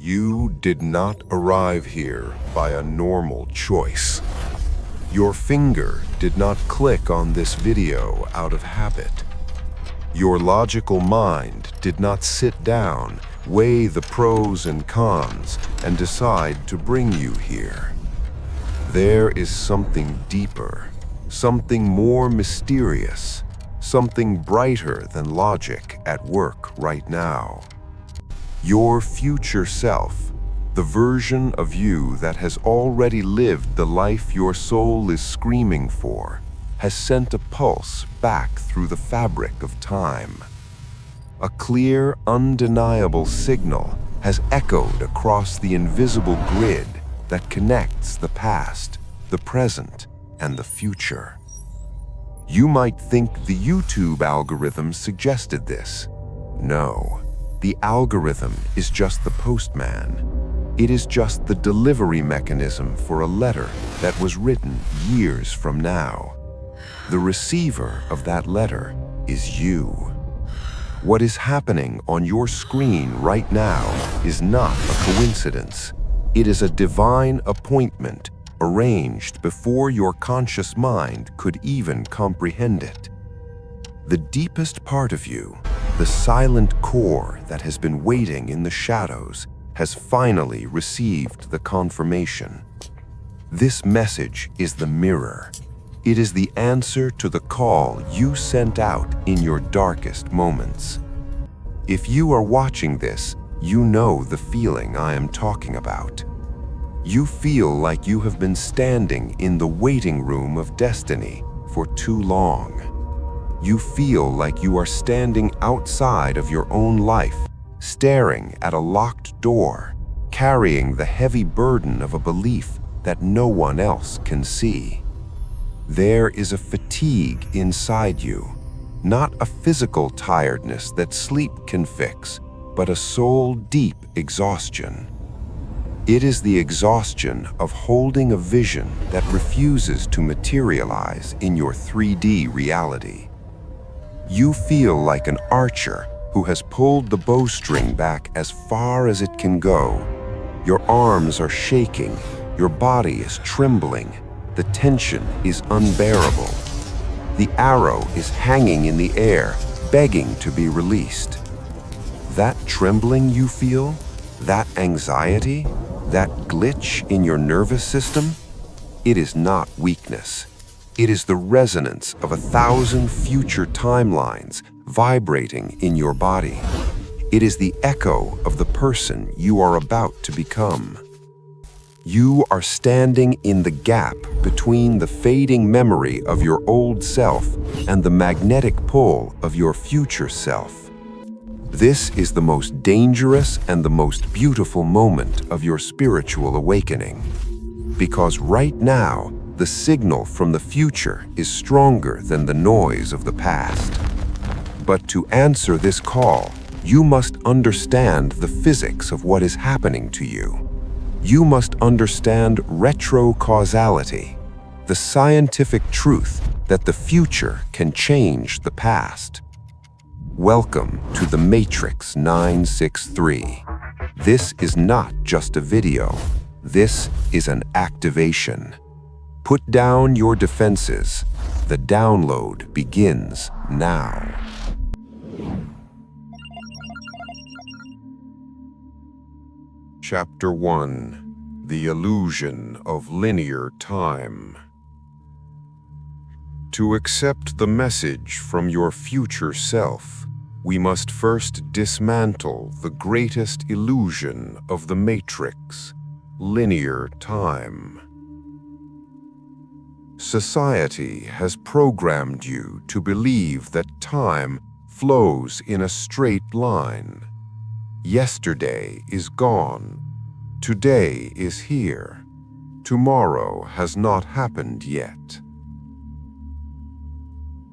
You did not arrive here by a normal choice. Your finger did not click on this video out of habit. Your logical mind did not sit down, weigh the pros and cons, and decide to bring you here. There is something deeper, something more mysterious, something brighter than logic at work right now. Your future self, the version of you that has already lived the life your soul is screaming for, has sent a pulse back through the fabric of time. A clear, undeniable signal has echoed across the invisible grid that connects the past, the present, and the future. You might think the YouTube algorithm suggested this. No, the algorithm is just the postman. It is just the delivery mechanism for a letter that was written years from now. The receiver of that letter is you. What is happening on your screen right now is not a coincidence. It is a divine appointment arranged before your conscious mind could even comprehend it. The deepest part of you, the silent core that has been waiting in the shadows, has finally received the confirmation. This message is the mirror. It is the answer to the call you sent out in your darkest moments. If you are watching this, you know the feeling I am talking about. You feel like you have been standing in the waiting room of destiny for too long. You feel like you are standing outside of your own life, staring at a locked door, carrying the heavy burden of a belief that no one else can see. There is a fatigue inside you, not a physical tiredness that sleep can fix, but a soul-deep exhaustion. It is the exhaustion of holding a vision that refuses to materialize in your 3D reality. You feel like an archer who has pulled the bowstring back as far as it can go. Your arms are shaking, your body is trembling, the tension is unbearable. The arrow is hanging in the air, begging to be released. That trembling you feel, that anxiety, that glitch in your nervous system, it is not weakness. It is the resonance of 1,000 future timelines vibrating in your body. It is the echo of the person you are about to become. You are standing in the gap between the fading memory of your old self and the magnetic pull of your future self. This is the most dangerous and the most beautiful moment of your spiritual awakening. Because right now, the signal from the future is stronger than the noise of the past. But to answer this call, you must understand the physics of what is happening to you. You must understand retrocausality, the scientific truth that the future can change the past. Welcome to the Matrix 963. This is not just a video. This is an activation. Put down your defenses. The download begins now. Chapter 1: The Illusion of Linear Time. To accept the message from your future self, we must first dismantle the greatest illusion of the Matrix, linear time. Society has programmed you to believe that time flows in a straight line. Yesterday is gone. Today is here. Tomorrow has not happened yet.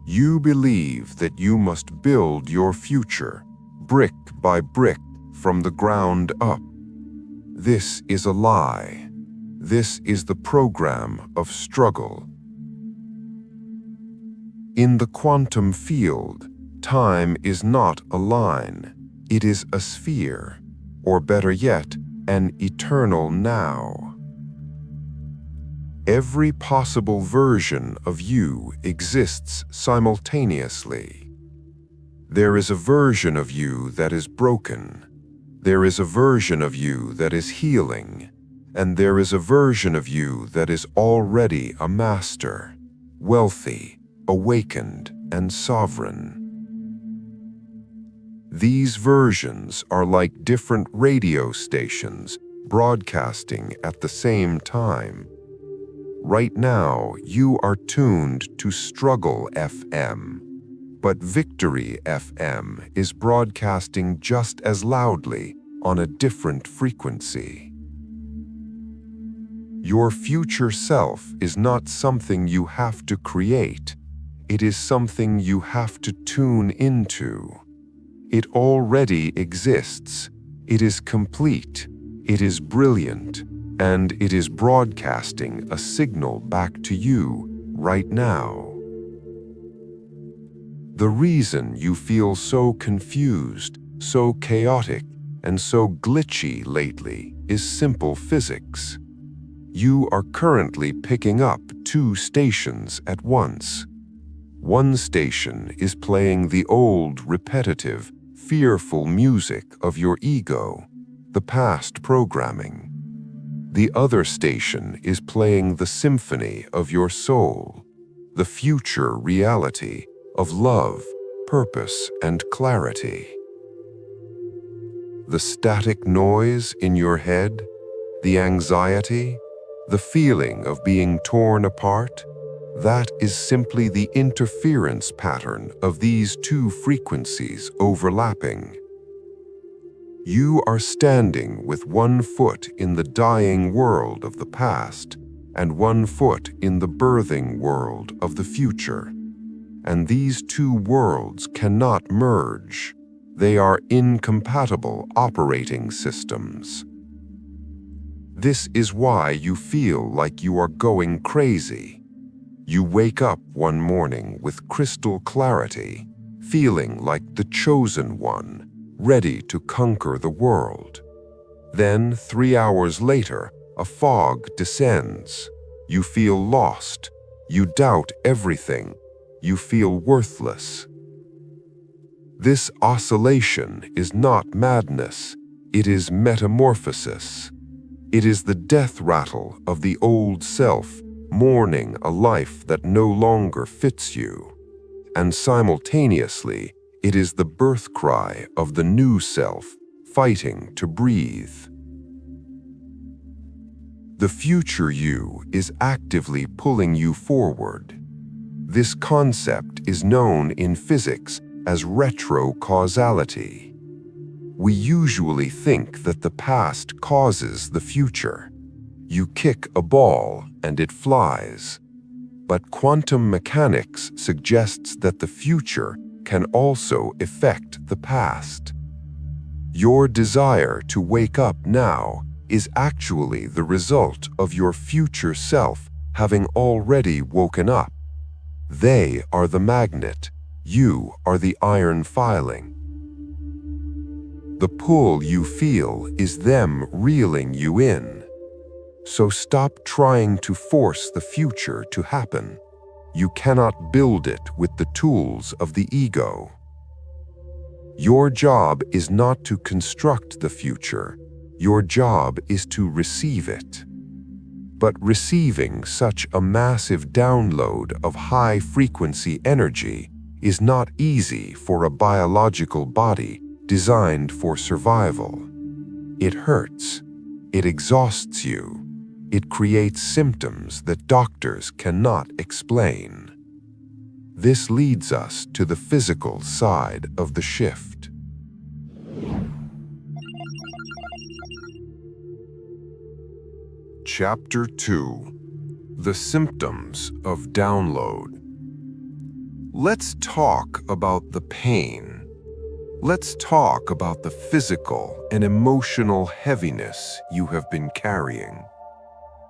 You believe that you must build your future, brick by brick, from the ground up. This is a lie. This is the program of struggle. In the quantum field, time is not a line. It is a sphere, or better yet, an eternal now. Every possible version of you exists simultaneously. There is a version of you that is broken. There is a version of you that is healing. And there is a version of you that is already a master, wealthy, awakened, and sovereign. These versions are like different radio stations broadcasting at the same time. Right now, you are tuned to Struggle FM, but Victory FM is broadcasting just as loudly on a different frequency. Your future self is not something you have to create. It is something you have to tune into. It already exists. It is complete. It is brilliant. And it is broadcasting a signal back to you right now. The reason you feel so confused, so chaotic, and so glitchy lately is simple physics. You are currently picking up two stations at once. One station is playing the old, repetitive, fearful music of your ego, the past programming. The other station is playing the symphony of your soul, the future reality of love, purpose, and clarity. The static noise in your head, the anxiety, the feeling of being torn apart, that is simply the interference pattern of these two frequencies overlapping. You are standing with one foot in the dying world of the past and one foot in the birthing world of the future. And these two worlds cannot merge. They are incompatible operating systems. This is why you feel like you are going crazy. You wake up one morning with crystal clarity, feeling like the chosen one, ready to conquer the world. Then, 3 hours later, a fog descends. You feel lost. You doubt everything. You feel worthless. This oscillation is not madness. It is metamorphosis. It is the death rattle of the old self, mourning a life that no longer fits you. And simultaneously, it is the birth cry of the new self, fighting to breathe. The future you is actively pulling you forward. This concept is known in physics as retrocausality. We usually think that the past causes the future. You kick a ball and it flies. But quantum mechanics suggests that the future can also affect the past. Your desire to wake up now is actually the result of your future self having already woken up. They are the magnet. You are the iron filing. The pull you feel is them reeling you in. So stop trying to force the future to happen. You cannot build it with the tools of the ego. Your job is not to construct the future. Your job is to receive it. But receiving such a massive download of high-frequency energy is not easy for a biological body designed for survival. It hurts. It exhausts you. It creates symptoms that doctors cannot explain. This leads us to the physical side of the shift. Chapter 2: The Symptoms of Download. Let's talk about the pain. Let's talk about the physical and emotional heaviness you have been carrying.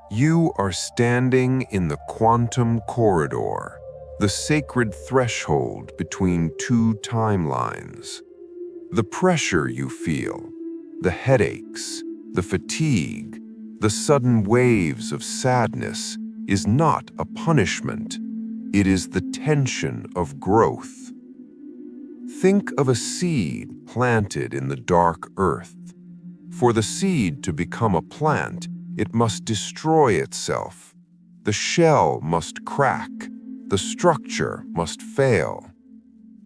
You are standing in the quantum corridor, the sacred threshold between two timelines. The pressure you feel, the headaches, the fatigue, the sudden waves of sadness is not a punishment. It is the tension of growth. Think of a seed planted in the dark earth. For the seed to become a plant, it must destroy itself. The shell must crack. The structure must fail.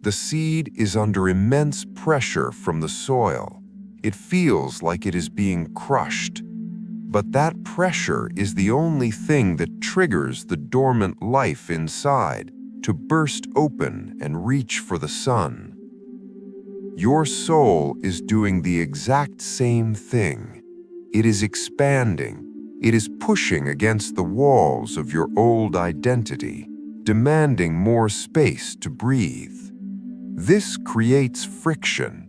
The seed is under immense pressure from the soil. It feels like it is being crushed. But that pressure is the only thing that triggers the dormant life inside to burst open and reach for the sun. Your soul is doing the exact same thing. It is expanding. It is pushing against the walls of your old identity, demanding more space to breathe. This creates friction.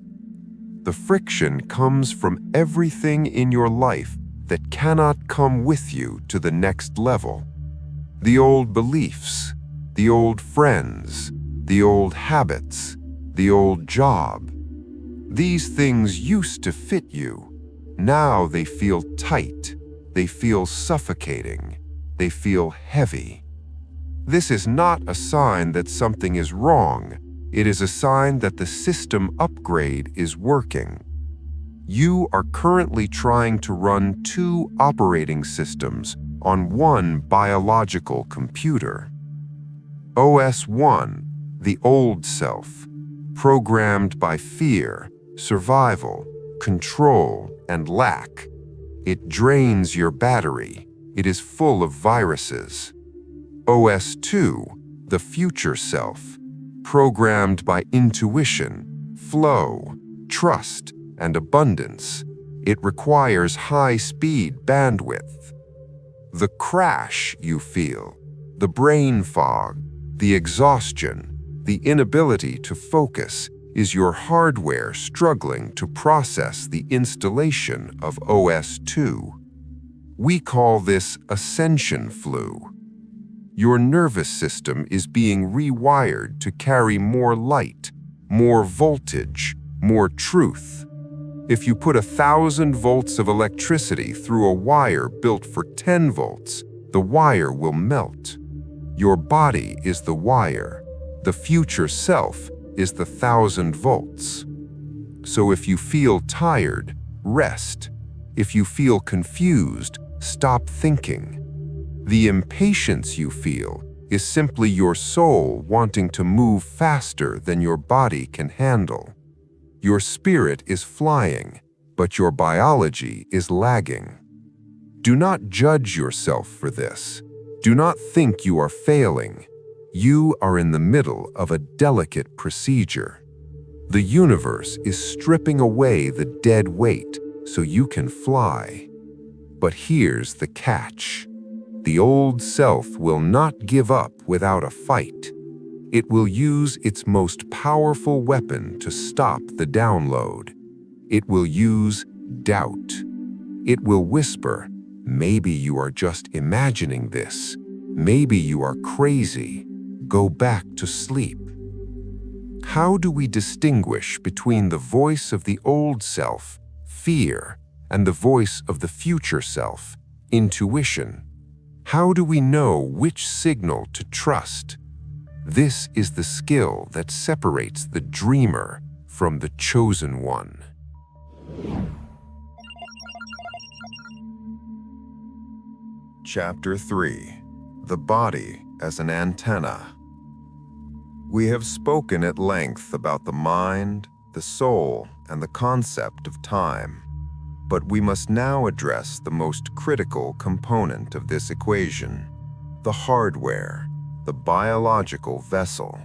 The friction comes from everything in your life that cannot come with you to the next level. The old beliefs, the old friends, the old habits, the old job. These things used to fit you. Now they feel tight. They feel suffocating. They feel heavy. This is not a sign that something is wrong. It is a sign that the system upgrade is working. You are currently trying to run 2 operating systems on one biological computer. OS 1, the old self, programmed by fear, survival, control, and lack. It drains your battery. It is full of viruses. OS 2, the future self, programmed by intuition, flow, trust, and abundance. It requires high-speed bandwidth. The crash you feel, the brain fog, the exhaustion, the inability to focus is your hardware struggling to process the installation of OS 2. We call this Ascension flu. Your nervous system is being rewired to carry more light, more voltage, more truth. If you put 1,000 volts of electricity through a wire built for 10 volts, the wire will melt. Your body is the wire. The future self is the 1,000 volts. So if you feel tired, rest. If you feel confused, stop thinking. The impatience you feel is simply your soul wanting to move faster than your body can handle. Your spirit is flying, but your biology is lagging. Do not judge yourself for this. Do not think you are failing. You are in the middle of a delicate procedure. The universe is stripping away the dead weight so you can fly. But here's the catch. The old self will not give up without a fight. It will use its most powerful weapon to stop the download. It will use doubt. It will whisper, maybe you are just imagining this. Maybe you are crazy. Go back to sleep. How do we distinguish between the voice of the old self, fear, and the voice of the future self, intuition? How do we know which signal to trust? This is the skill that separates the dreamer from the chosen one. Chapter 3. The Body as an Antenna. We have spoken at length about the mind, the soul, and the concept of time. But we must now address the most critical component of this equation, the hardware, the biological vessel.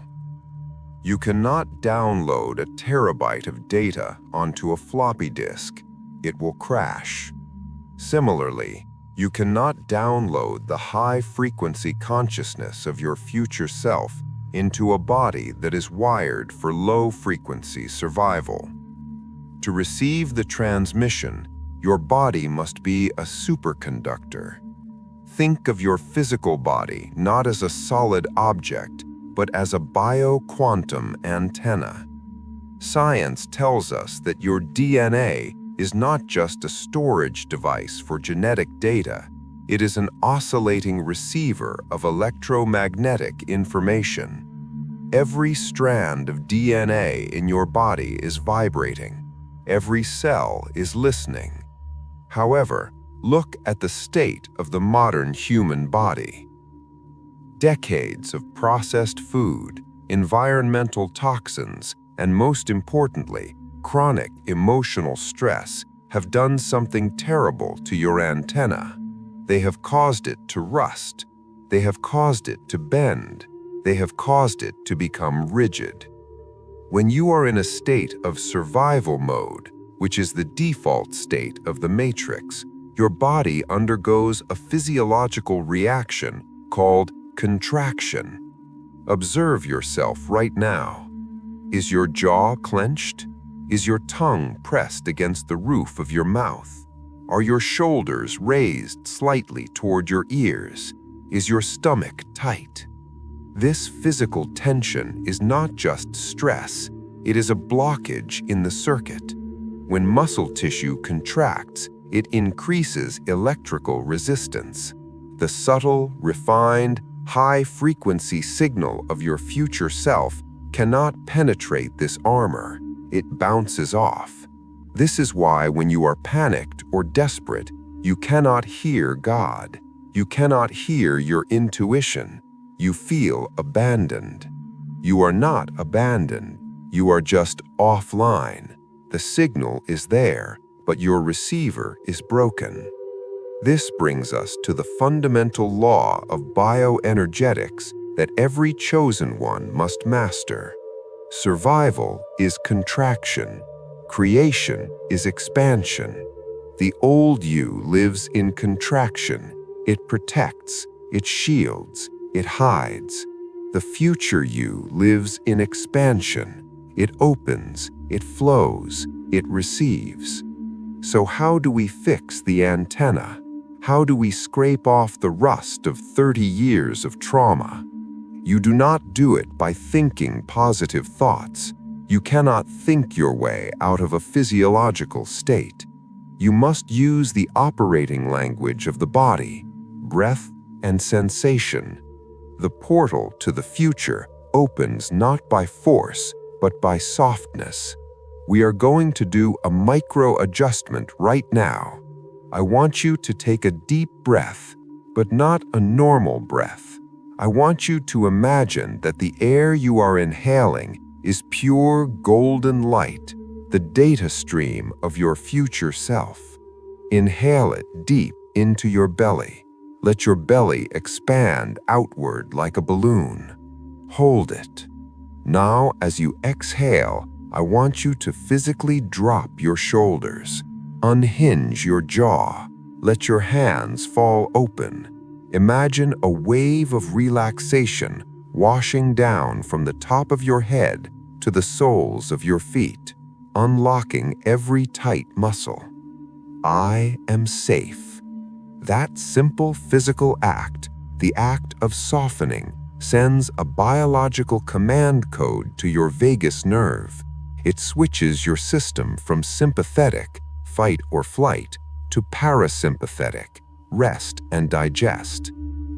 You cannot download a terabyte of data onto a floppy disk. It will crash. Similarly, you cannot download the high-frequency consciousness of your future self into a body that is wired for low-frequency survival. To receive the transmission, your body must be a superconductor. Think of your physical body not as a solid object, but as a bioquantum antenna. Science tells us that your DNA is not just a storage device for genetic data. It is an oscillating receiver of electromagnetic information. Every strand of DNA in your body is vibrating. Every cell is listening. However, look at the state of the modern human body. Decades of processed food, environmental toxins, and most importantly, chronic emotional stress have done something terrible to your antenna. They have caused it to rust. They have caused it to bend. They have caused it to become rigid. When you are in a state of survival mode, which is the default state of the matrix, your body undergoes a physiological reaction called contraction. Observe yourself right now. Is your jaw clenched? Is your tongue pressed against the roof of your mouth? Are your shoulders raised slightly toward your ears? Is your stomach tight? This physical tension is not just stress, it is a blockage in the circuit. When muscle tissue contracts, it increases electrical resistance. The subtle, refined, high-frequency signal of your future self cannot penetrate this armor. It bounces off. This is why when you are panicked or desperate, you cannot hear God. You cannot hear your intuition. You feel abandoned. You are not abandoned. You are just offline. The signal is there, but your receiver is broken. This brings us to the fundamental law of bioenergetics that every chosen one must master. Survival is contraction. Creation is expansion. The old you lives in contraction. It protects, it shields, it hides. The future you lives in expansion. It opens, it flows, it receives. So how do we fix the antenna? How do we scrape off the rust of 30 years of trauma? You do not do it by thinking positive thoughts. You cannot think your way out of a physiological state. You must use the operating language of the body, breath, and sensation. The portal to the future opens not by force, but by softness. We are going to do a micro-adjustment right now. I want you to take a deep breath, but not a normal breath. I want you to imagine that the air you are inhaling is pure golden light, the data stream of your future self. Inhale it deep into your belly. Let your belly expand outward like a balloon. Hold it. Now, as you exhale, I want you to physically drop your shoulders. Unhinge your jaw. Let your hands fall open. Imagine a wave of relaxation washing down from the top of your head to the soles of your feet, unlocking every tight muscle. I am safe. That simple physical act, the act of softening, sends a biological command code to your vagus nerve. It switches your system from sympathetic, fight or flight, to parasympathetic, rest and digest.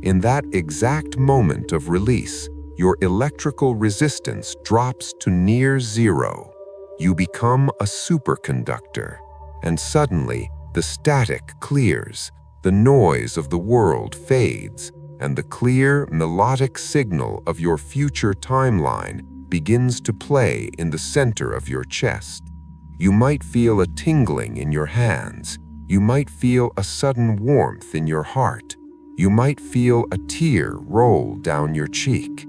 In that exact moment of release, your electrical resistance drops to near zero. You become a superconductor, and suddenly the static clears, the noise of the world fades, and the clear, melodic signal of your future timeline begins to play in the center of your chest. You might feel a tingling in your hands. You might feel a sudden warmth in your heart. You might feel a tear roll down your cheek.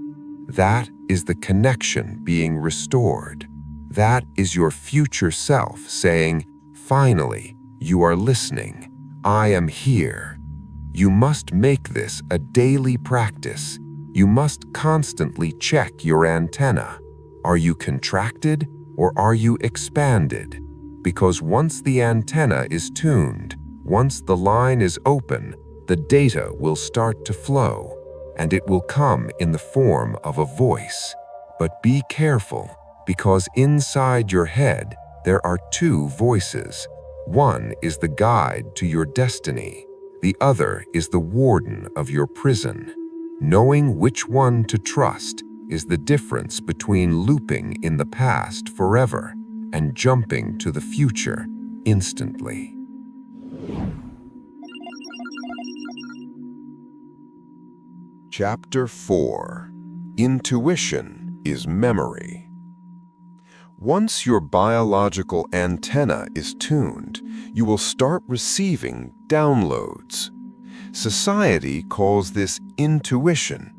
That is the connection being restored. That is your future self saying, "Finally, you are listening. I am here." You must make this a daily practice. You must constantly check your antenna. Are you contracted or are you expanded? Because once the antenna is tuned, once the line is open, the data will start to flow, and it will come in the form of a voice. But be careful, because inside your head, there are two voices. One is the guide to your destiny. The other is the warden of your prison. Knowing which one to trust is the difference between looping in the past forever and jumping to the future instantly. Chapter 4. Intuition is memory. Once your biological antenna is tuned, you will start receiving downloads. Society calls this intuition,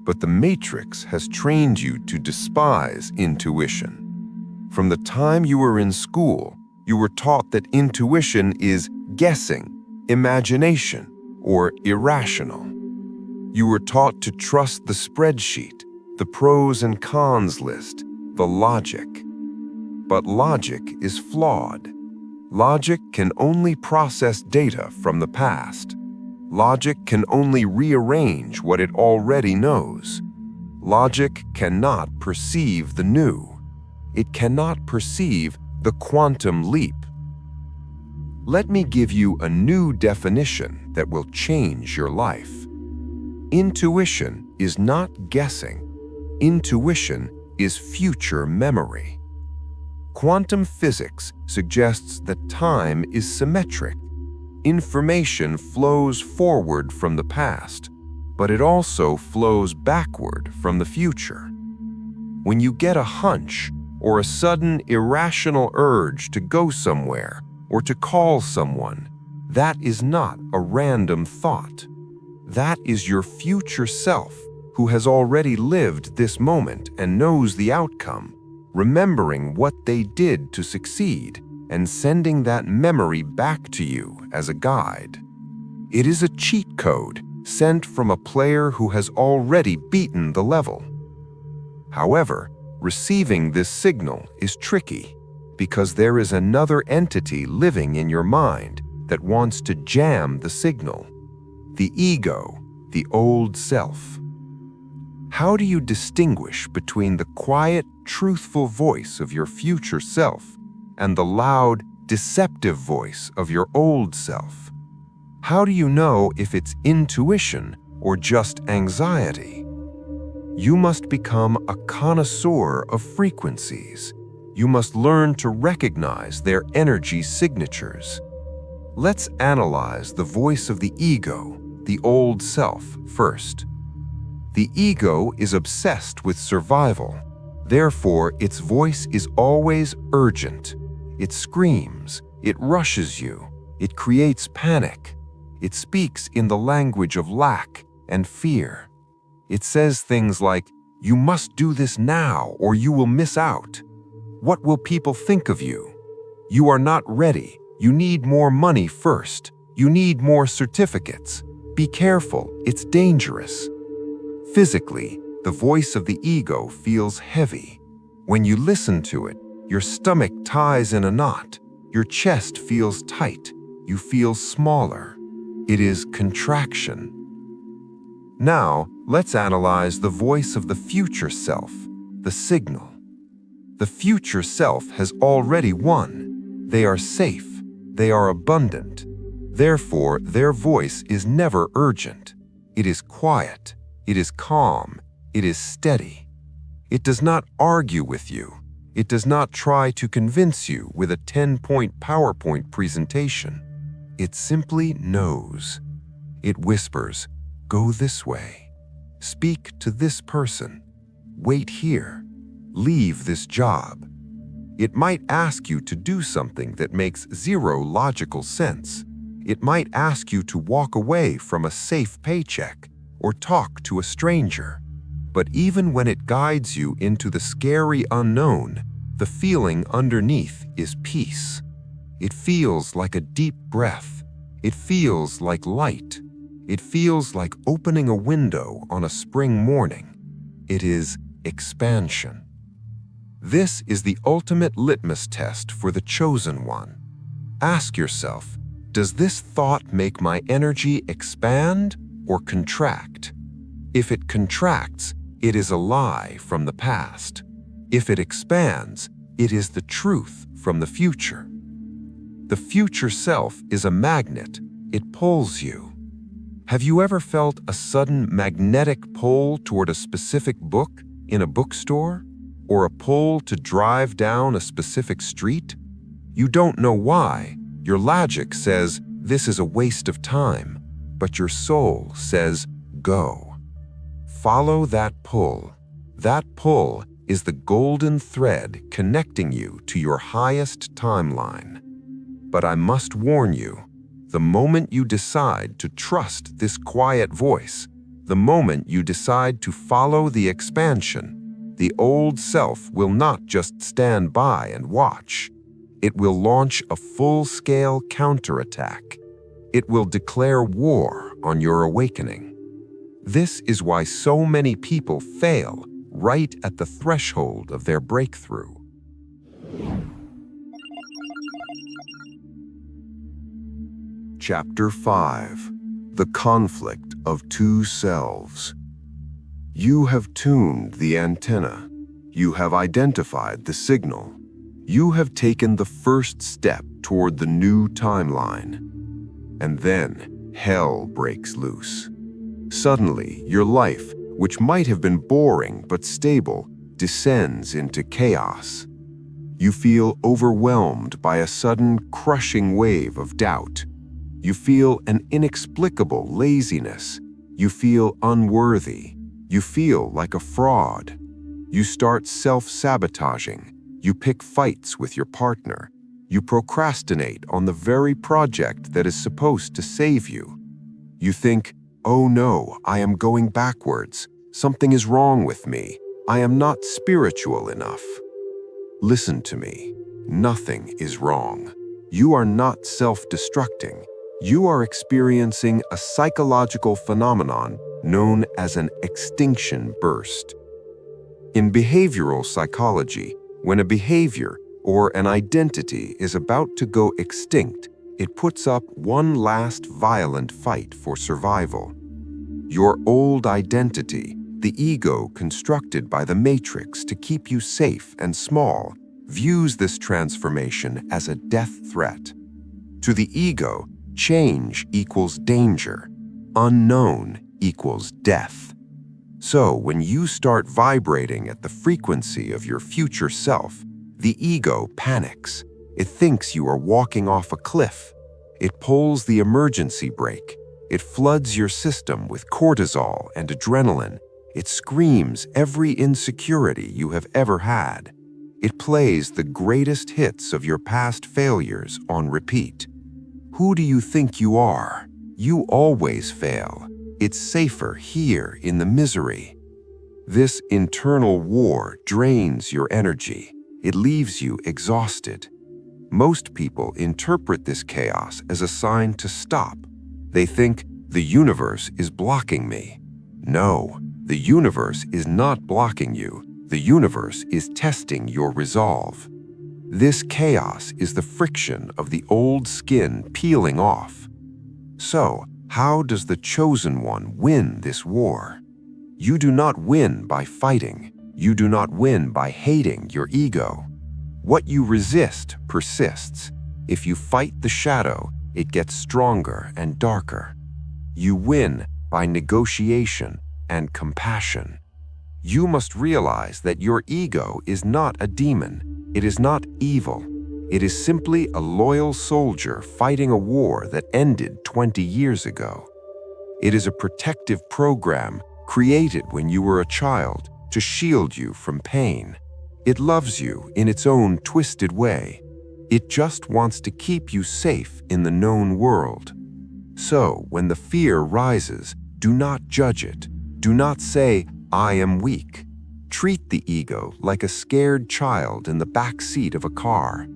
but the Matrix has trained you to despise intuition. From the time you were in school, you were taught that intuition is guessing, imagination, or irrational. You were taught to trust the spreadsheet, the pros and cons list, the logic. But logic is flawed. Logic can only process data from the past. Logic can only rearrange what it already knows. Logic cannot perceive the new. It cannot perceive the quantum leap. Let me give you a new definition that will change your life. Intuition is not guessing. Intuition is future memory. Quantum physics suggests that time is symmetric. Information flows forward from the past, but it also flows backward from the future. When you get a hunch or a sudden irrational urge to go somewhere or to call someone, that is not a random thought. That is your future self who has already lived this moment and knows the outcome, remembering what they did to succeed and sending that memory back to you as a guide. It is a cheat code sent from a player who has already beaten the level. However, receiving this signal is tricky because there is another entity living in your mind that wants to jam the signal. The ego, the old self. How do you distinguish between the quiet, truthful voice of your future self and the loud, deceptive voice of your old self? How do you know if it's intuition or just anxiety? You must become a connoisseur of frequencies. You must learn to recognize their energy signatures. Let's analyze the voice of the ego, the old self, first. The ego is obsessed with survival. Therefore, its voice is always urgent. It screams, it rushes you, it creates panic. It speaks in the language of lack and fear. It says things like, "You must do this now or you will miss out. What will people think of you? You are not ready. You need more money first. You need more certificates. Be careful, it's dangerous." Physically, the voice of the ego feels heavy. When you listen to it, your stomach ties in a knot. Your chest feels tight. You feel smaller. It is contraction. Now, let's analyze the voice of the future self, the signal. The future self has already won. They are safe. They are abundant. Therefore, their voice is never urgent. It is quiet. It is calm. It is steady. It does not argue with you. It does not try to convince you with a 10-point PowerPoint presentation. It simply knows. It whispers, "Go this way. Speak to this person. Wait here. Leave this job." It might ask you to do something that makes zero logical sense. It might ask you to walk away from a safe paycheck or talk to a stranger. But even when it guides you into the scary unknown, the feeling underneath is peace. It feels like a deep breath. It feels like light. It feels like opening a window on a spring morning. It is expansion. This is the ultimate litmus test for the chosen one. Ask yourself, does this thought make my energy expand or contract? If it contracts, it is a lie from the past. If it expands, it is the truth from the future. The future self is a magnet. It pulls you. Have you ever felt a sudden magnetic pull toward a specific book in a bookstore? Or a pull to drive down a specific street? You don't know why. Your logic says this is a waste of time, but your soul says go. Follow that pull. That pull is the golden thread connecting you to your highest timeline. But I must warn you, the moment you decide to trust this quiet voice, the moment you decide to follow the expansion, the old self will not just stand by and watch. It will launch a full-scale counterattack. It will declare war on your awakening. This is why so many people fail right at the threshold of their breakthrough. Chapter 5. The Conflict of Two Selves. You have tuned the antenna. You have identified the signal. You have taken the first step toward the new timeline. And then hell breaks loose. Suddenly, your life, which might have been boring but stable, descends into chaos. You feel overwhelmed by a sudden crushing wave of doubt. You feel an inexplicable laziness. You feel unworthy. You feel like a fraud. You start self-sabotaging. You pick fights with your partner. You procrastinate on the very project that is supposed to save you. You think, oh no, I am going backwards. Something is wrong with me. I am not spiritual enough. Listen to me. Nothing is wrong. You are not self-destructing. You are experiencing a psychological phenomenon known as an extinction burst. In behavioral psychology, when a behavior or an identity is about to go extinct, it puts up one last violent fight for survival. Your old identity, the ego constructed by the Matrix to keep you safe and small, views this transformation as a death threat. To the ego, change equals danger. Unknown equals death. So when you start vibrating at the frequency of your future self, the ego panics. It thinks you are walking off a cliff. It pulls the emergency brake. It floods your system with cortisol and adrenaline. It screams every insecurity you have ever had. It plays the greatest hits of your past failures on repeat. Who do you think you are? You always fail. It's safer here in the misery. This internal war drains your energy. It leaves you exhausted. Most people interpret this chaos as a sign to stop. They think, the universe is blocking me. No, the universe is not blocking you. The universe is testing your resolve. This chaos is the friction of the old skin peeling off. So, how does the chosen one win this war? You do not win by fighting. You do not win by hating your ego. What you resist persists. If you fight the shadow, it gets stronger and darker. You win by negotiation and compassion. You must realize that your ego is not a demon. It is not evil. It is simply a loyal soldier fighting a war that ended 20 years ago. It is a protective program created when you were a child to shield you from pain. It loves you in its own twisted way. It just wants to keep you safe in the known world. So, when the fear rises, do not judge it. Do not say, I am weak. Treat the ego like a scared child in the back seat of a car.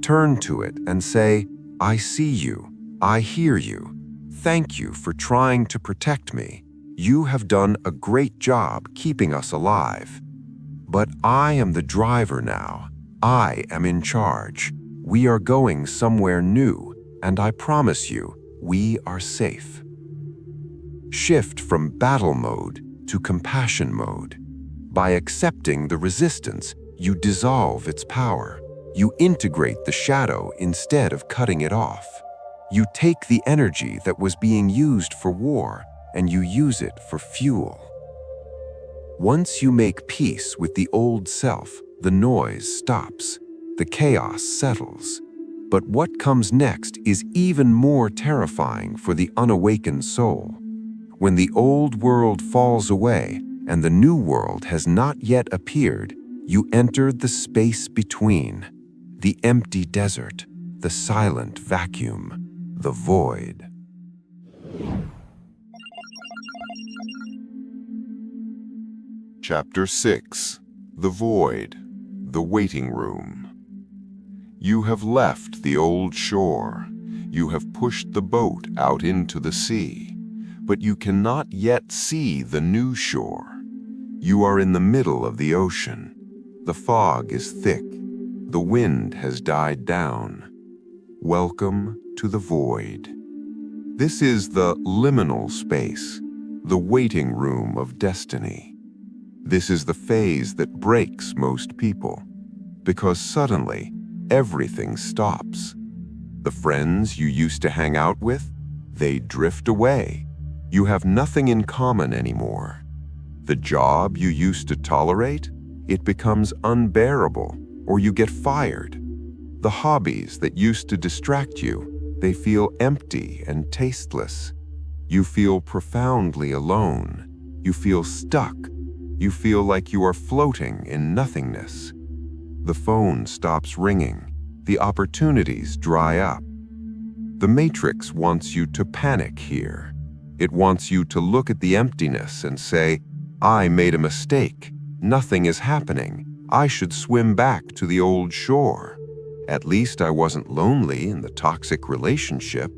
Turn to it and say, I see you. I hear you. Thank you for trying to protect me. You have done a great job keeping us alive. But I am the driver now. I am in charge. We are going somewhere new, and I promise you, we are safe. Shift from battle mode to compassion mode. By accepting the resistance, you dissolve its power. You integrate the shadow instead of cutting it off. You take the energy that was being used for war and you use it for fuel. Once you make peace with the old self, the noise stops, the chaos settles. But what comes next is even more terrifying for the unawakened soul. When the old world falls away and the new world has not yet appeared, you enter the space between, the empty desert, the silent vacuum, the void. Chapter 6. The Void, the Waiting Room. You have left the old shore. You have pushed the boat out into the sea, but you cannot yet see the new shore. You are in the middle of the ocean. The fog is thick. The wind has died down. Welcome to the void. This is the liminal space, the waiting room of destiny. This is the phase that breaks most people, because suddenly everything stops. The friends you used to hang out with, they drift away. You have nothing in common anymore. The job you used to tolerate, it becomes unbearable, or you get fired. The hobbies that used to distract you, they feel empty and tasteless. You feel profoundly alone. You feel stuck. You feel like you are floating in nothingness. The phone stops ringing. The opportunities dry up. The Matrix wants you to panic here. It wants you to look at the emptiness and say, I made a mistake. Nothing is happening. I should swim back to the old shore. At least I wasn't lonely in the toxic relationship.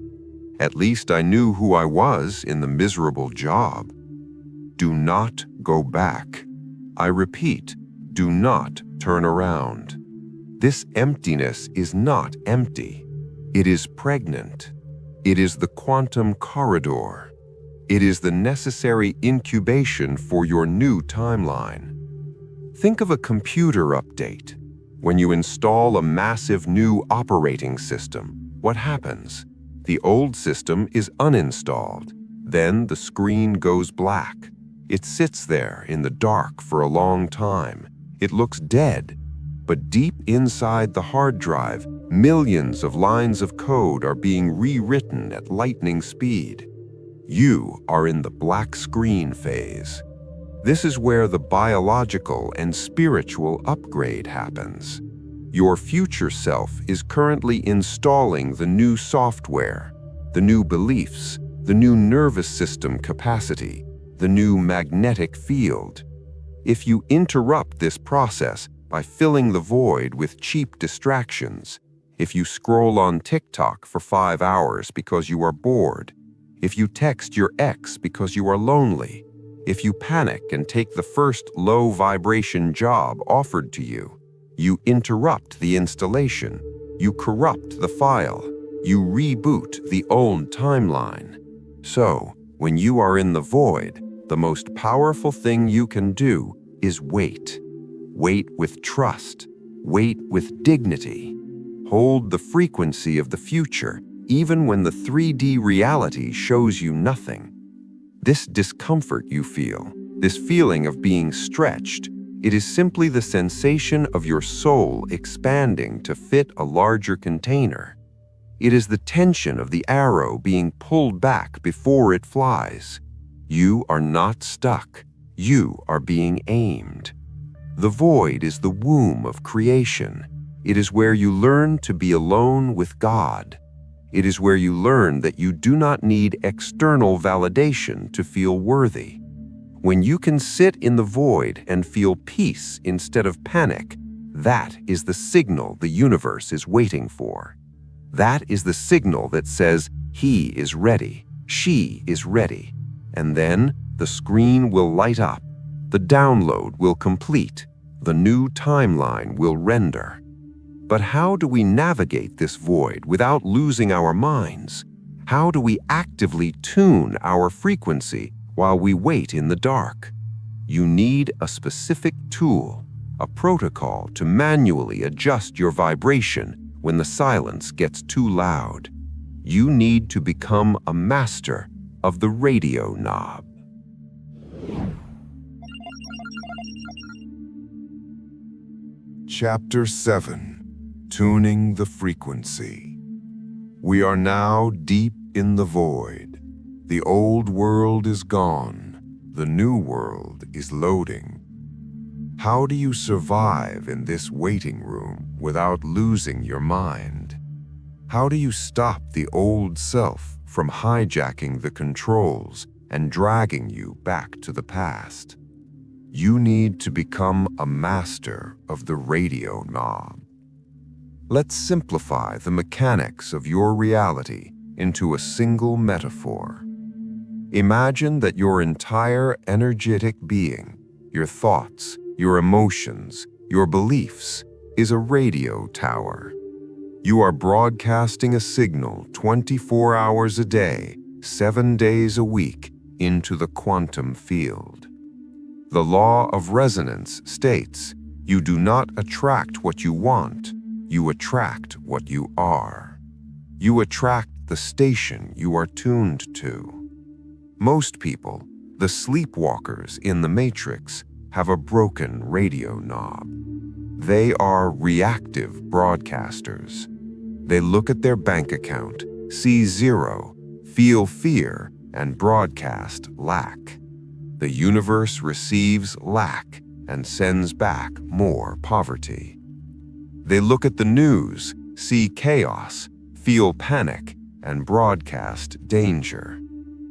At least I knew who I was in the miserable job. Do not go back. I repeat, do not turn around. This emptiness is not empty. It is pregnant. It is the quantum corridor. It is the necessary incubation for your new timeline. Think of a computer update. When you install a massive new operating system, what happens? The old system is uninstalled. Then the screen goes black. It sits there in the dark for a long time. It looks dead. But deep inside the hard drive, millions of lines of code are being rewritten at lightning speed. You are in the black screen phase. This is where the biological and spiritual upgrade happens. Your future self is currently installing the new software, the new beliefs, the new nervous system capacity, the new magnetic field. If you interrupt this process by filling the void with cheap distractions, if you scroll on TikTok for 5 hours because you are bored, if you text your ex because you are lonely, if you panic and take the first low-vibration job offered to you, you interrupt the installation, you corrupt the file, you reboot the old timeline. So, when you are in the void, the most powerful thing you can do is wait. Wait with trust. Wait with dignity. Hold the frequency of the future, even when the 3D reality shows you nothing. This discomfort you feel, this feeling of being stretched, it is simply the sensation of your soul expanding to fit a larger container. It is the tension of the arrow being pulled back before it flies. You are not stuck. You are being aimed. The void is the womb of creation. It is where you learn to be alone with God. It is where you learn that you do not need external validation to feel worthy. When you can sit in the void and feel peace instead of panic, that is the signal the universe is waiting for. That is the signal that says, he is ready, she is ready. And then the screen will light up, the download will complete, the new timeline will render. But how do we navigate this void without losing our minds? How do we actively tune our frequency while we wait in the dark? You need a specific tool, a protocol to manually adjust your vibration when the silence gets too loud. You need to become a master of the radio knob. Chapter 7. Tuning the Frequency. We are now deep in the void. The old world is gone. The new world is loading. How do you survive in this waiting room without losing your mind? How do you stop the old self from hijacking the controls and dragging you back to the past? You need to become a master of the radio knob. Let's simplify the mechanics of your reality into a single metaphor. Imagine that your entire energetic being, your thoughts, your emotions, your beliefs, is a radio tower. You are broadcasting a signal 24 hours a day, 7 days a week, into the quantum field. The law of resonance states, you do not attract what you want, you attract what you are. You attract the station you are tuned to. Most people, the sleepwalkers in the Matrix, have a broken radio knob. They are reactive broadcasters. They look at their bank account, see zero, feel fear, and broadcast lack. The universe receives lack and sends back more poverty. They look at the news, see chaos, feel panic, and broadcast danger.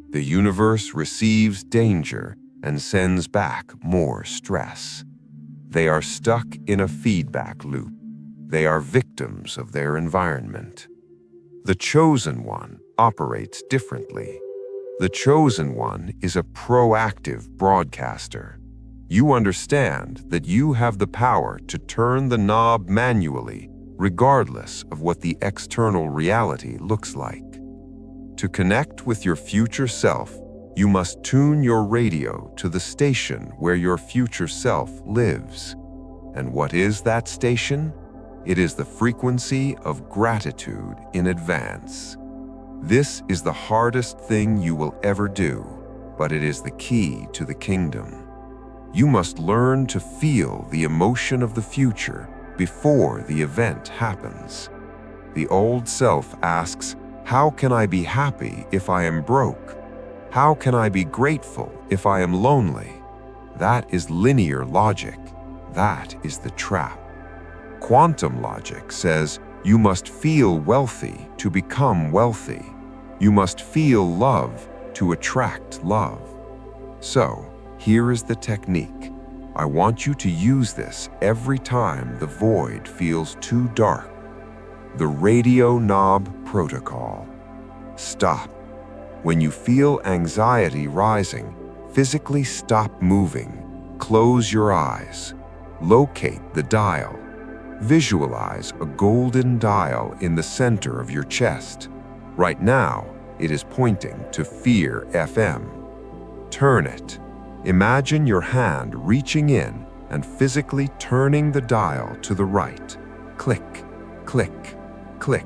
The universe receives danger and sends back more stress. They are stuck in a feedback loop. They are victims of their environment. The chosen one operates differently. The chosen one is a proactive broadcaster. You understand that you have the power to turn the knob manually, regardless of what the external reality looks like. To connect with your future self, you must tune your radio to the station where your future self lives. And what is that station? It is the frequency of gratitude in advance. This is the hardest thing you will ever do, but it is the key to the kingdom. You must learn to feel the emotion of the future before the event happens. The old self asks, how can I be happy if I am broke? How can I be grateful if I am lonely? That is linear logic. That is the trap. Quantum logic says you must feel wealthy to become wealthy. You must feel love to attract love. So, here is the technique. I want you to use this every time the void feels too dark. The radio knob protocol. Stop. When you feel anxiety rising, physically stop moving. Close your eyes. Locate the dial. Visualize a golden dial in the center of your chest. Right now, it is pointing to Fear FM. Turn it. Imagine your hand reaching in and physically turning the dial to the right. Click, click, click,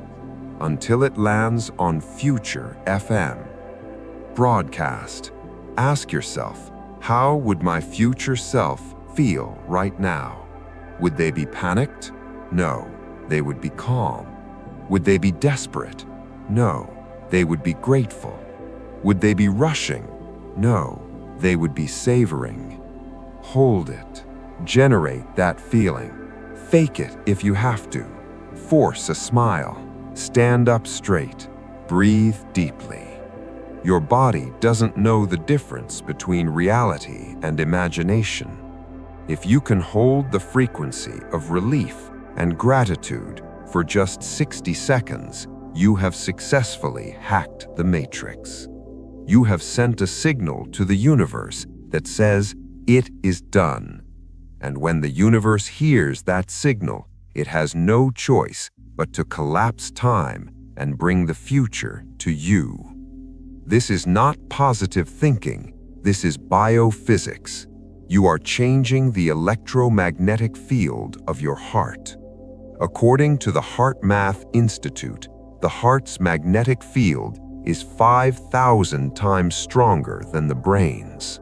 until it lands on Future FM. Broadcast. Ask yourself, how would my future self feel right now? Would they be panicked? No, they would be calm. Would they be desperate? No, they would be grateful. Would they be rushing? No, they would be savoring. Hold it. Generate that feeling. Fake it if you have to. Force a smile. Stand up straight. Breathe deeply. Your body doesn't know the difference between reality and imagination. If you can hold the frequency of relief and gratitude for just 60 seconds, you have successfully hacked the matrix. You have sent a signal to the universe that says, it is done. And when the universe hears that signal, it has no choice but to collapse time and bring the future to you. This is not positive thinking, this is biophysics. You are changing the electromagnetic field of your heart. According to the Heart Math Institute, the heart's magnetic field is 5,000 times stronger than the brain's.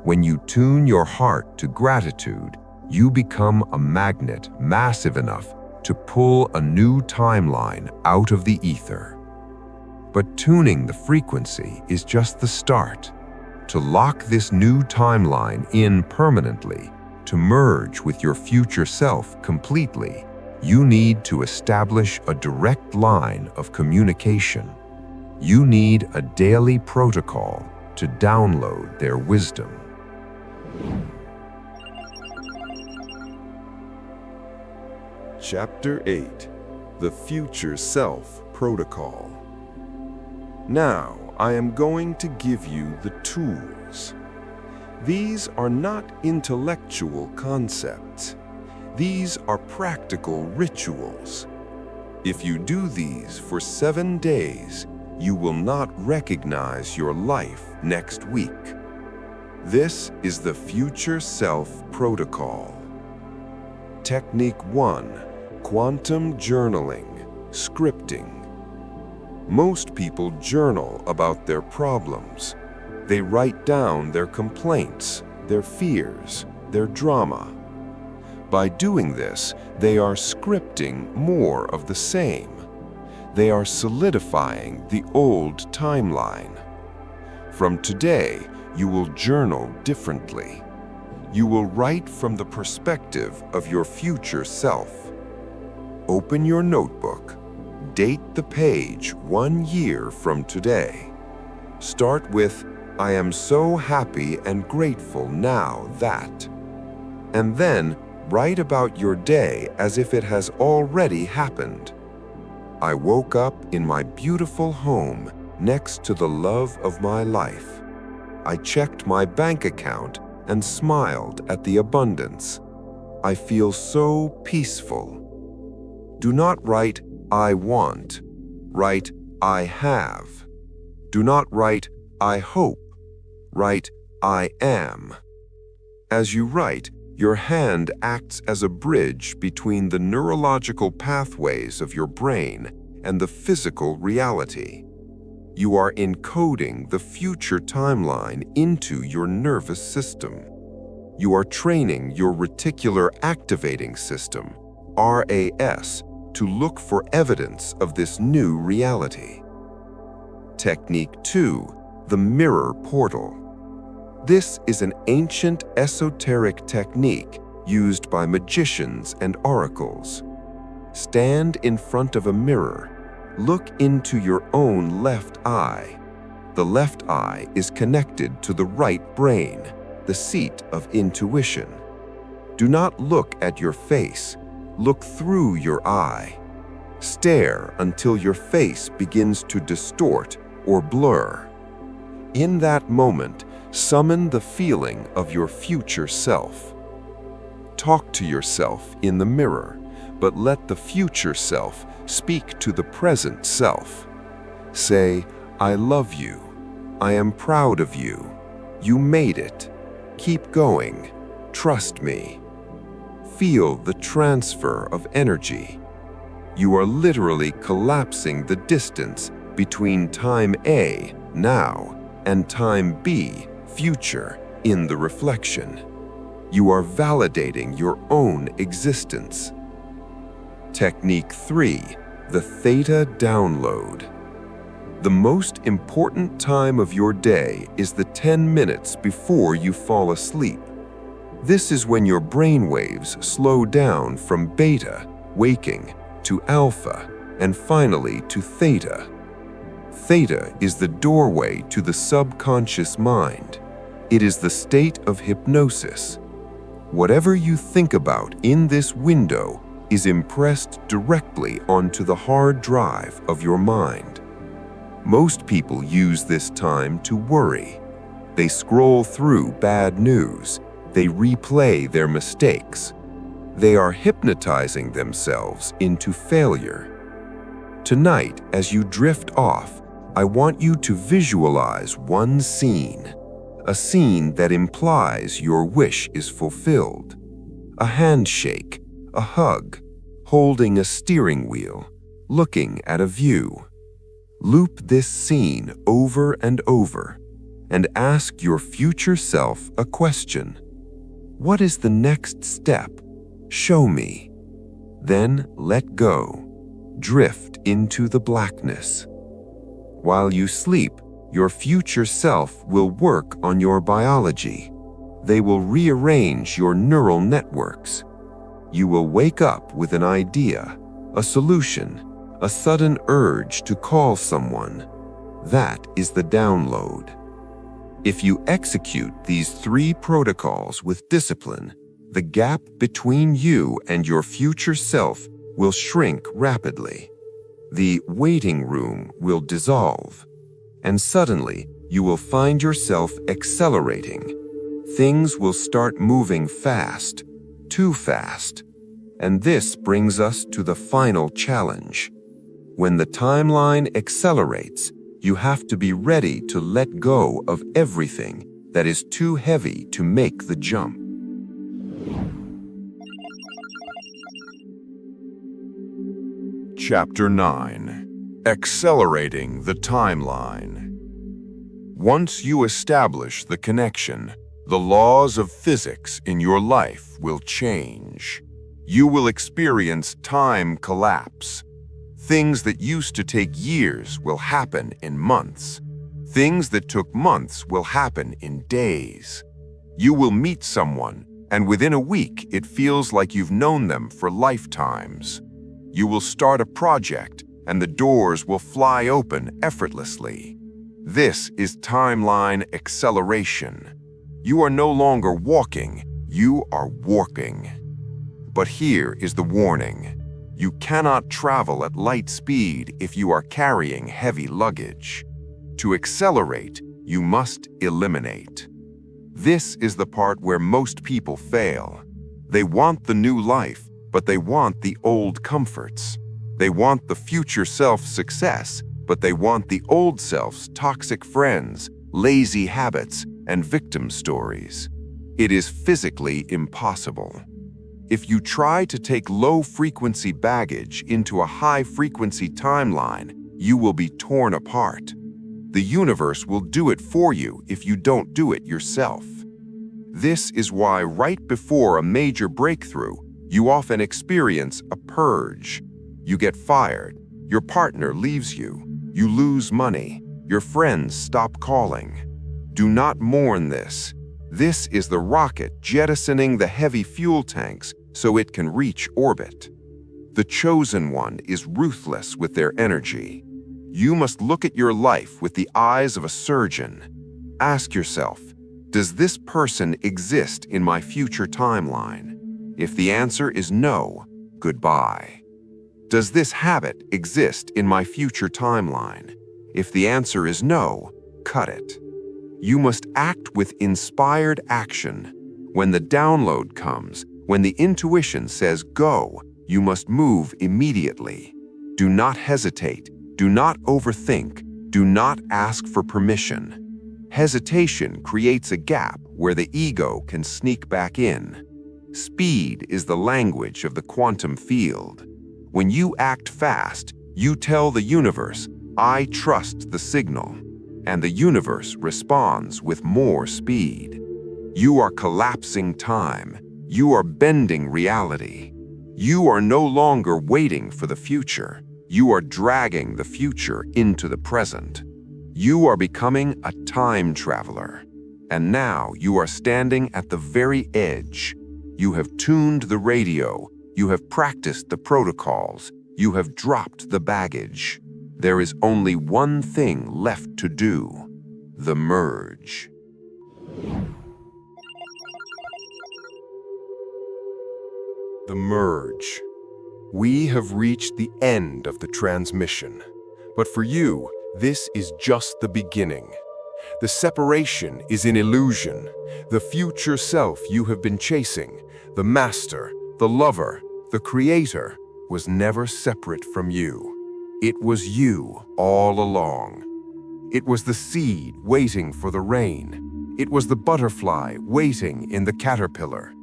When you tune your heart to gratitude, you become a magnet massive enough to pull a new timeline out of the ether. But tuning the frequency is just the start. To lock this new timeline in permanently, to merge with your future self completely, you need to establish a direct line of communication. You need a daily protocol to download their wisdom. Chapter 8: The Future Self Protocol. Now, I am going to give you the tools. These are not intellectual concepts. These are practical rituals. If you do these for 7 days, you will not recognize your life next week. This is the Future Self Protocol. Technique 1: Quantum Journaling, Scripting. Most people journal about their problems. They write down their complaints, their fears, their drama. By doing this, they are scripting more of the same. They are solidifying the old timeline. From today, you will journal differently. You will write from the perspective of your future self. Open your notebook. Date the page 1 year from today. Start with, "I am so happy and grateful now that," and then write about your day as if it has already happened. "I woke up in my beautiful home next to the love of my life. I checked my bank account and smiled at the abundance. I feel so peaceful." Do not write, "I want." Write, "I have." Do not write, "I hope." Write, "I am." As you write, your hand acts as a bridge between the neurological pathways of your brain and the physical reality. You are encoding the future timeline into your nervous system. You are training your reticular activating system, RAS, to look for evidence of this new reality. Technique 2: The Mirror Portal. This is an ancient esoteric technique used by magicians and oracles. Stand in front of a mirror. Look into your own left eye. The left eye is connected to the right brain, the seat of intuition. Do not look at your face. Look through your eye. Stare until your face begins to distort or blur. In that moment, summon the feeling of your future self. Talk to yourself in the mirror, but let the future self speak to the present self. Say, "I love you. I am proud of you. You made it. Keep going. Trust me." Feel the transfer of energy. You are literally collapsing the distance between time A, now, and time B, future, in the reflection. You are validating your own existence. Technique 3: The Theta Download. The most important time of your day is the 10 minutes before you fall asleep. This is when your brain waves slow down from beta, waking, to alpha, and finally to theta. Theta is the doorway to the subconscious mind. It is the state of hypnosis. Whatever you think about in this window is impressed directly onto the hard drive of your mind. Most people use this time to worry. They scroll through bad news. They replay their mistakes. They are hypnotizing themselves into failure. Tonight, as you drift off, I want you to visualize one scene: a scene that implies your wish is fulfilled. A handshake, a hug, holding a steering wheel, looking at a view. Loop this scene over and over and ask your future self a question. What is the next step? Show me. Then let go. Drift into the blackness. While you sleep, your future self will work on your biology. They will rearrange your neural networks. You will wake up with an idea, a solution, a sudden urge to call someone. That is the download. If you execute these 3 protocols with discipline, the gap between you and your future self will shrink rapidly. The waiting room will dissolve, and suddenly you will find yourself accelerating. Things will start moving fast, too fast. And this brings us to the final challenge. When the timeline accelerates, you have to be ready to let go of everything that is too heavy to make the jump. Chapter 9. Accelerating the Timeline. Once you establish the connection, the laws of physics in your life will change. You will experience time collapse. Things that used to take years will happen in months. Things that took months will happen in days. You will meet someone, and within a week it feels like you've known them for lifetimes. You will start a project, and the doors will fly open effortlessly. This is timeline acceleration. You are no longer walking, you are warping. But here is the warning. You cannot travel at light speed if you are carrying heavy luggage. To accelerate, you must eliminate. This is the part where most people fail. They want the new life, but they want the old comforts. They want the future self's success, but they want the old self's toxic friends, lazy habits, and victim stories. It is physically impossible. If you try to take low-frequency baggage into a high-frequency timeline, you will be torn apart. The universe will do it for you if you don't do it yourself. This is why right before a major breakthrough, you often experience a purge. You get fired, your partner leaves you, you lose money, your friends stop calling. Do not mourn this. This is the rocket jettisoning the heavy fuel tanks so it can reach orbit. The chosen one is ruthless with their energy. You must look at your life with the eyes of a surgeon. Ask yourself, does this person exist in my future timeline? If the answer is no, goodbye. Does this habit exist in my future timeline? If the answer is no, cut it. You must act with inspired action. When the download comes, when the intuition says go, you must move immediately. Do not hesitate. Do not overthink. Do not ask for permission. Hesitation creates a gap where the ego can sneak back in. Speed is the language of the quantum field. When you act fast, you tell the universe, I trust the signal, and the universe responds with more speed. You are collapsing time. You are bending reality. You are no longer waiting for the future. You are dragging the future into the present. You are becoming a time traveler. And now you are standing at the very edge. You have tuned the radio. You have practiced the protocols. You have dropped the baggage. There is only one thing left to do: the merge. The merge. We have reached the end of the transmission. But for you, this is just the beginning. The separation is an illusion. The future self you have been chasing, the master, the lover, the creator, was never separate from you. It was you all along. It was the seed waiting for the rain. It was the butterfly waiting in the caterpillar.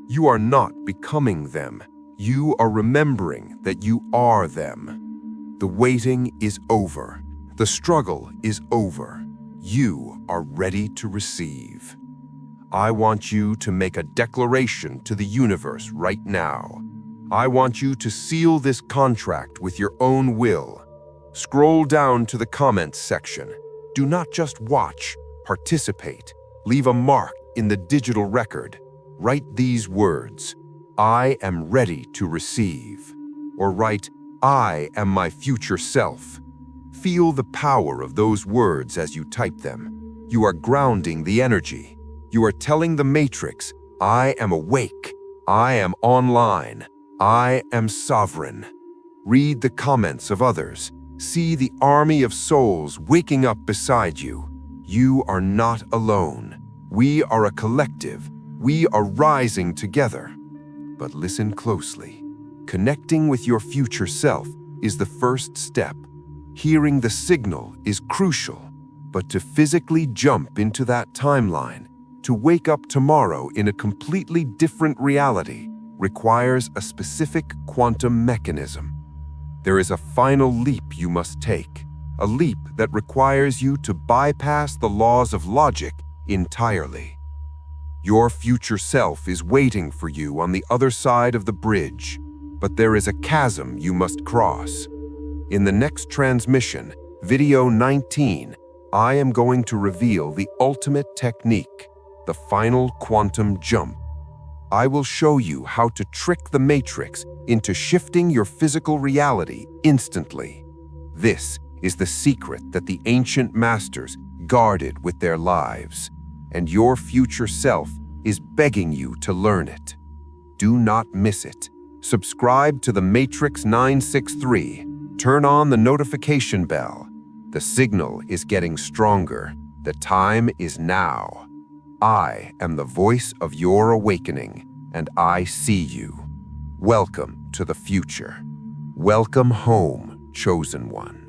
You are not becoming them. You are remembering that you are them. The waiting is over. The struggle is over. You are ready to receive. I want you to make a declaration to the universe right now. I want you to seal this contract with your own will. Scroll down to the comments section. Do not just watch, participate. Leave a mark in the digital record. Write these words: I am ready to receive. Or write, I am my future self. Feel the power of those words as you type them. You are grounding the energy. You are telling the matrix, I am awake. I am online. I am sovereign. Read the comments of others. See the army of souls waking up beside you. You are not alone. We are a collective. We are rising together. But listen closely. Connecting with your future self is the first step. Hearing the signal is crucial. But to physically jump into that timeline, to wake up tomorrow in a completely different reality, requires a specific quantum mechanism. There is a final leap you must take, a leap that requires you to bypass the laws of logic entirely. Your future self is waiting for you on the other side of the bridge, but there is a chasm you must cross. In the next transmission, video 19, I am going to reveal the ultimate technique, the final quantum jump. I will show you how to trick the matrix into shifting your physical reality instantly. This is the secret that the ancient masters guarded with their lives, and your future self is begging you to learn it. Do not miss it. Subscribe to the Matrix 963. Turn on the notification bell. The signal is getting stronger. The time is now. I am the voice of your awakening, and I see you. Welcome to the future. Welcome home, chosen one.